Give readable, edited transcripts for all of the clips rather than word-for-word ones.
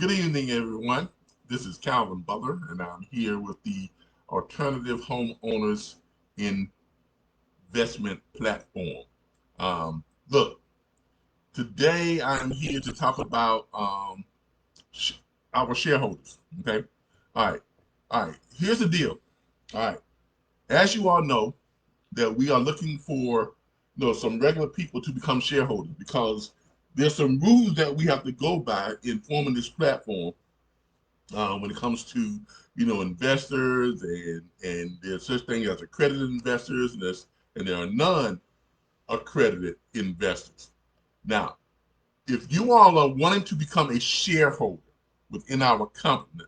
Good evening, everyone. This is Calvin Butler, and I'm here with the Alternative Homeowners Investment Platform. Look, today I'm here to talk about sh- our shareholders. Okay, all right, all right. Here's the deal. All right, as you all know, that we are looking for some regular people to become shareholders because there's some rules that we have to go by in forming this platform when it comes to investors and there's such thing as accredited investors and there are non-accredited investors. Now, if you all are wanting to become a shareholder within our company,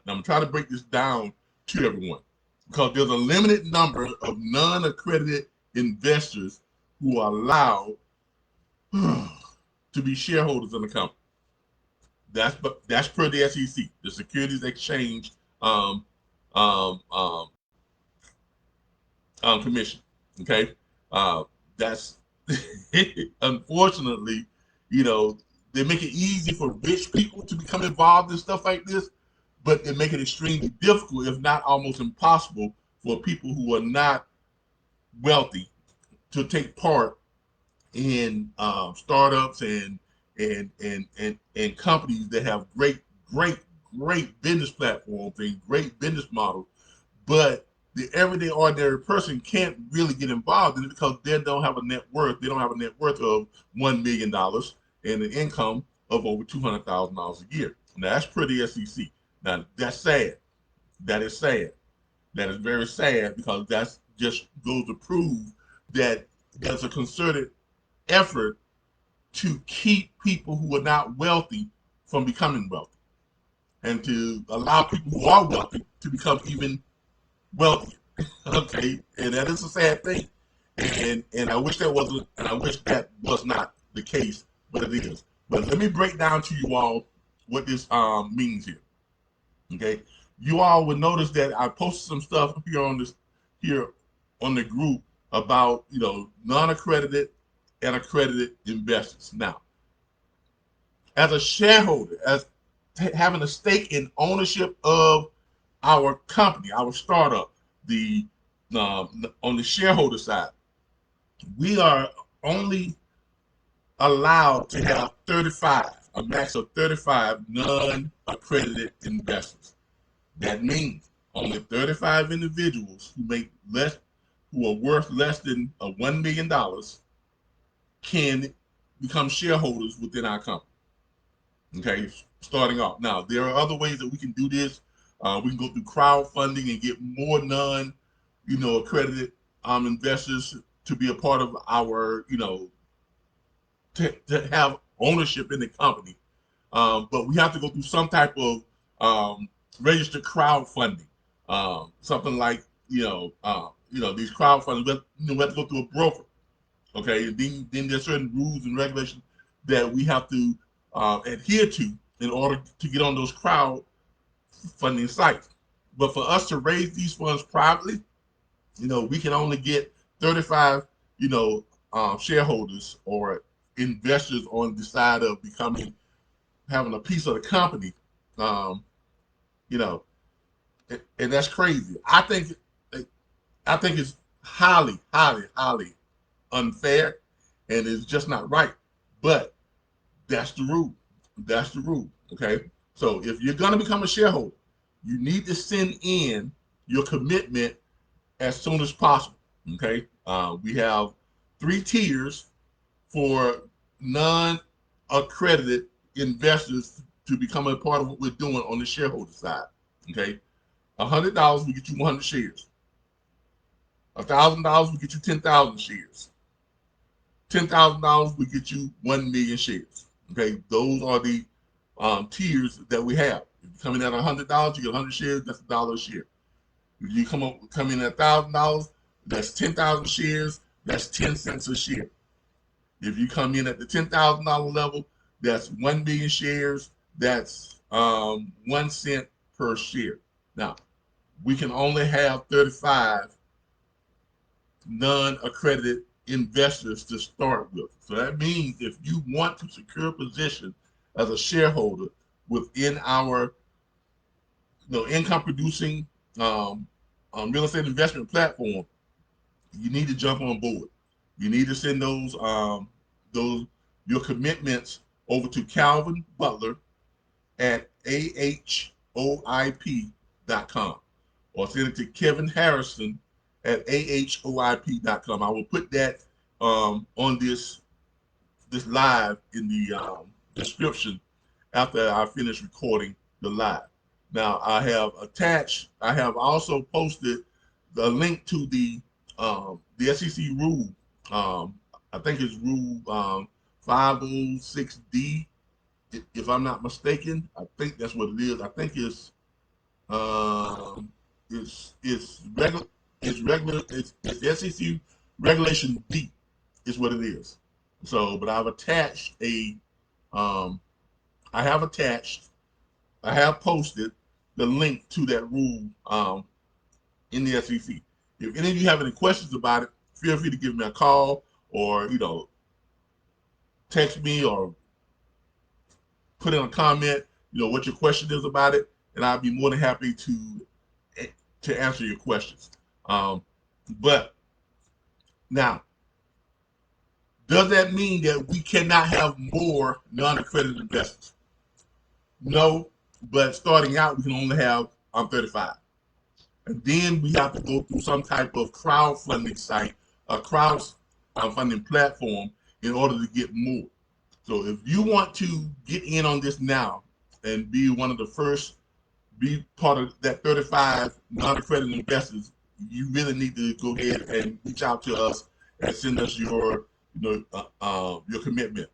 I'm trying to break this down to everyone because there's a limited number of non-accredited investors who are allowed to be shareholders in the company. That's per the SEC, the Securities Exchange um, um, um, Commission. Okay, that's unfortunately, they make it easy for rich people to become involved in stuff like this, but they make it extremely difficult, if not almost impossible, for people who are not wealthy to take part in startups and companies that have great business platforms and great business models, but the everyday ordinary person can't really get involved in it because they don't have a net worth. They don't have a net worth of $1 million and an income of over $200,000 a year. Now that's pretty SEC. Now that's sad. That is sad. That is very sad because that's just goes to prove that there's a concerted effort to keep people who are not wealthy from becoming wealthy and to allow people who are wealthy to become even wealthier. Okay, and that is a sad thing. And I wish that was not the case, but it is. But let me break down to you all what this means here. Okay, you all will notice that I posted some stuff here on the group about non-accredited and accredited investors. Now, as a shareholder, as having a stake in ownership of our company, our startup, the on the shareholder side, we are only allowed to have 35, a max of 35 non-accredited investors. That means only 35 individuals who are worth less than $1 million can become shareholders within our company. Okay, starting off. Now, there are other ways that we can do this. We can go through crowdfunding and get more accredited investors to be a part of our, to have ownership in the company. But we have to go through some type of registered crowdfunding, something like these crowdfunding. We have to go through a broker. Okay, and then there's certain rules and regulations that we have to adhere to in order to get on those crowdfunding sites. But for us to raise these funds privately, we can only get 35, shareholders or investors on the side of having a piece of the company. Um, you know, and that's crazy. I think it's highly unfair, and it's just not right. But that's the rule. That's the rule. Okay. So if you're gonna become a shareholder, you need to send in your commitment as soon as possible. Okay. We have 3 tiers for non-accredited investors to become a part of what we're doing on the shareholder side. Okay. $100 will get you 100 shares. $1,000 will get you 10,000 shares. $10,000 will get you 1 million shares. Okay, those are the tiers that we have. If you come in at $100, you get 100 shares. That's $1 a share. If you come in at $1,000, that's 10,000 shares. That's 10 cents a share. If you come in at the $10,000 level, that's 1 million shares. That's 1 cent per share. Now, we can only have 35 non-accredited investors to start with. So that means if you want to secure a position as a shareholder, within our income producing real estate investment platform, you need to jump on board. You need to send those your commitments over to Calvin Butler at ahoip.com, or send it to Kevin Harrison at ahoip.com. I will put that on this live in the description after I finish recording the live. Now I have also posted the link to the SEC rule. I think it's rule 506D, if I'm not mistaken. I think that's what it is. I think it's regular. It's SEC regulation D is what it is. So, but I've attached I have posted the link to that rule in the SEC. If any of you have any questions about it, feel free to give me a call, or text me, or put in a comment, what your question is about it, and I'll be more than happy to answer your questions. But now, does that mean that we cannot have more non-accredited investors? No, but starting out, we can only have 35. And then we have to go through some type of crowdfunding site, a crowdfunding platform, in order to get more. So if you want to get in on this now and be one of the first, be part of that 35 non-accredited investors, you really need to go ahead and reach out to us and send us your commitment.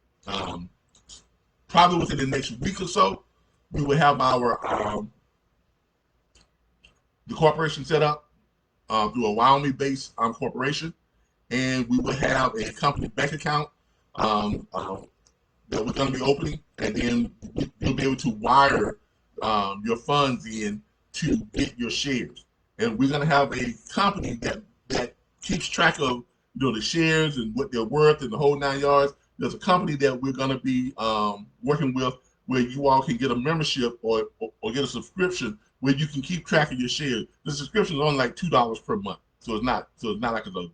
Probably within the next week or so, we will have the corporation set up through a Wyoming-based corporation, and we will have a company bank account that we're going to be opening, and then you'll be able to wire your funds in to get your shares. And we're going to have a company that keeps track of the shares and what they're worth and the whole 9 yards. There's a company that we're going to be working with, where you all can get a membership or get a subscription where you can keep track of your shares. The subscription is only like $2 per month, so it's not like it's a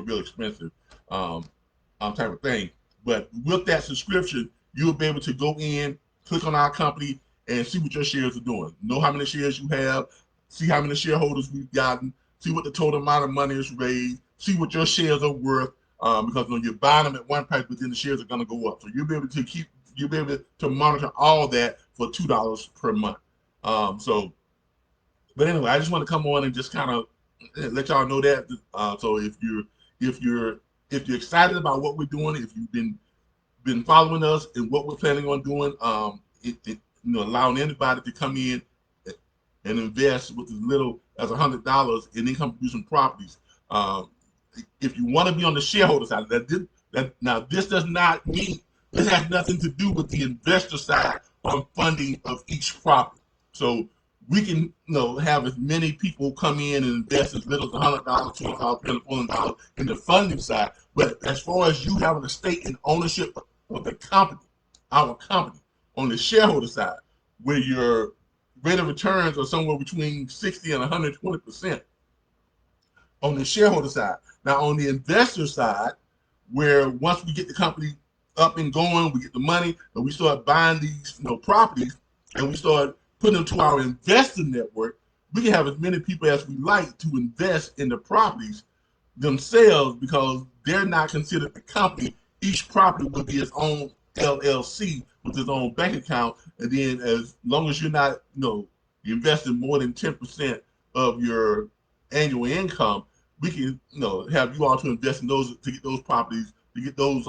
real expensive type of thing. But with that subscription, you'll be able to go in, click on our company, and see what your shares are doing. Know how many shares you have, see how many shareholders we've gotten, see what the total amount of money is raised, see what your shares are worth. Because when you're buying them at one price, but then the shares are going to go up. So you'll be able to monitor all that for $2 per month. But anyway, I just want to come on and just kind of let y'all know that. So if you're excited about what we're doing, if you've been following us and what we're planning on doing, allowing anybody to come in and invest with as little as $100 in income producing properties. If you want to be on the shareholder side, this does not mean, this has nothing to do with the investor side on funding of each property. So we can have as many people come in and invest as little as $100, $200, $300 in the funding side. But as far as you having a stake in ownership of the company, our company, on the shareholder side, where your rate of returns are somewhere between 60 and 120% on the shareholder side. Now on the investor side, where once we get the company up and going, we get the money, and we start buying these properties, and we start putting them to our investor network, we can have as many people as we like to invest in the properties themselves, because they're not considered the company. Each property will be its own LLC with its own bank account, and then as long as you're not investing more than 10% of your annual income, we can have you all to invest in those, to get those properties, to get those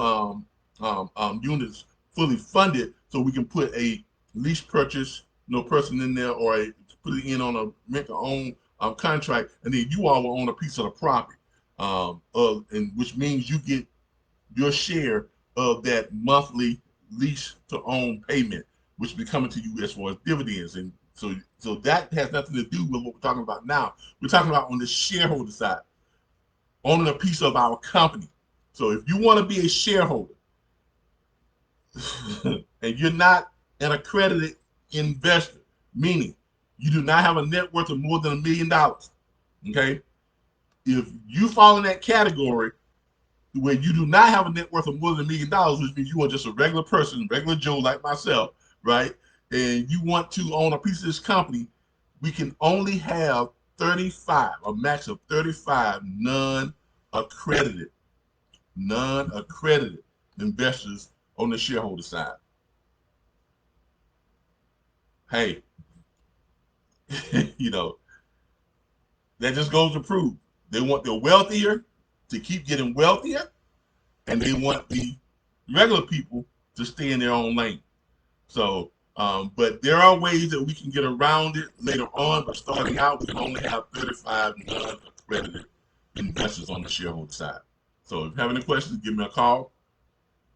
units fully funded, so we can put a lease purchase person in there, or put it in on a rent to own contract, and then you all will own a piece of the property, and which means you get your share of that monthly lease to own payment, which will be coming to you as far as dividends. And so that has nothing to do with what we're talking about now. We're talking about on the shareholder side, owning a piece of our company. So if you want to be a shareholder and you're not an accredited investor, meaning you do not have a net worth of more than $1 million. Okay? If you fall in that category where you do not have a net worth of more than $1 million, which means you are just a regular person, regular Joe like myself, right? And you want to own a piece of this company, we can only have 35, a max of 35 non-accredited investors on the shareholder side. Hey, you know, that just goes to prove they want the wealthier to keep getting wealthier, and they want the regular people to stay in their own lane. So, but there are ways that we can get around it later on, but starting out, we can only have 35 non-accredited investors on the shareholder side. So if you have any questions, give me a call.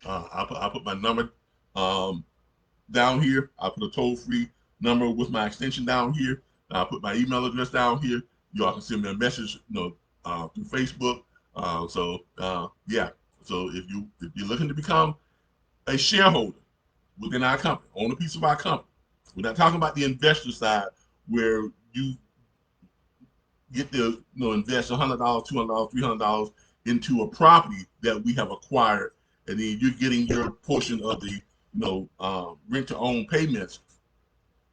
I'll put my number down here. I'll put a toll-free number with my extension down here. I'll put my email address down here. You all can send me a message, through Facebook. Yeah. So if you're looking to become a shareholder within our company, own a piece of our company, we're not talking about the investor side where you get to invest $100, $200, $300 into a property that we have acquired, and then you're getting your portion of the rent to own payments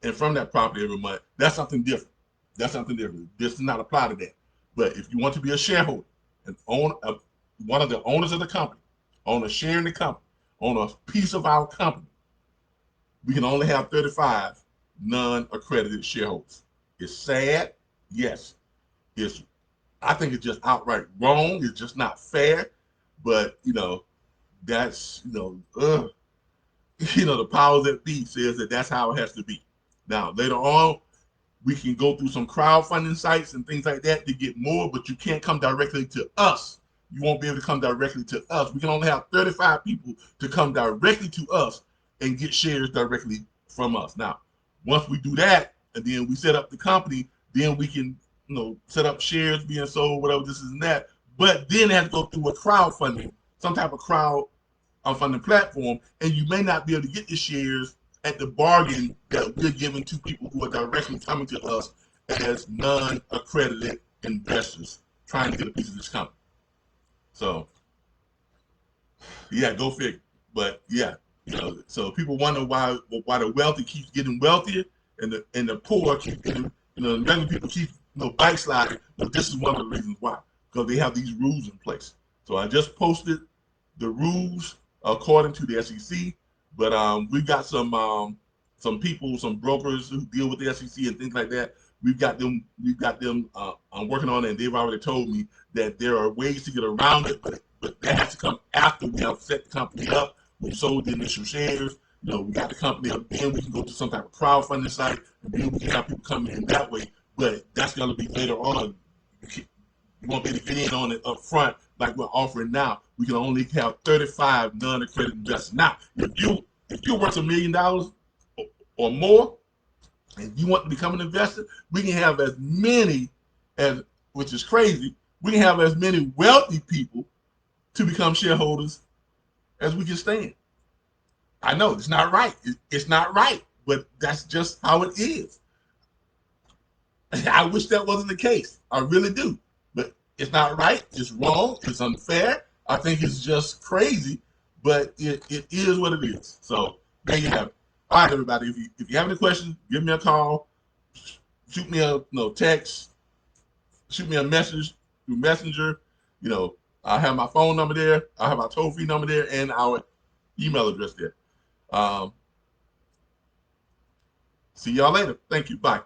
and from that property every month. That's something different. This does not apply to that. But if you want to be a shareholder and own one of the owners of the company, own a share in the company, own a piece of our company, we can only have 35 non-accredited shareholders. It's sad, yes. I think it's just outright wrong. It's just not fair. But that's the powers that be says that that's how it has to be. Now later on, we can go through some crowdfunding sites and things like that to get more, but you can't come directly to us. You won't be able to come directly to us. We can only have 35 people to come directly to us and get shares directly from us. Now, once we do that, and then we set up the company, then we can set up shares being sold, whatever this is and that. But then it has to go through a crowdfunding, some type of crowdfunding platform, and you may not be able to get the shares at the bargain that we're giving to people who are directly coming to us as non-accredited investors trying to get a piece of this company. So, yeah, go figure. But yeah, so people wonder why the wealthy keeps getting wealthier and the poor keep getting, the regular people keep backsliding. But this is one of the reasons why, because they have these rules in place. So I just posted the rules according to the SEC. But we've got some people, some brokers who deal with the SEC and things like that. We've got them working on it, and they've already told me that there are ways to get around it, but that has to come after we have set the company up. We sold the initial shares. We got the company up. Then we can go to some type of crowdfunding site, and then we can have people come in that way. But that's going to be later on. You won't be able to get in on it up front like we're offering now. We can only have 35 non-accredited investors. Now, if you're worth $1 million or more, and you want to become an investor, we can have as many which is crazy, we can have as many wealthy people to become shareholders as we can stand. I know it's not right. It's not right, but that's just how it is. I wish that wasn't the case. I really do. But it's not right. It's wrong. It's unfair. I think it's just crazy, but it is what it is. So there you have it. All right, everybody. If you have any questions, give me a call. Shoot me a text. Shoot me a message through Messenger. I have my phone number there. I have my toll-free number there and our email address there. See y'all later. Thank you. Bye.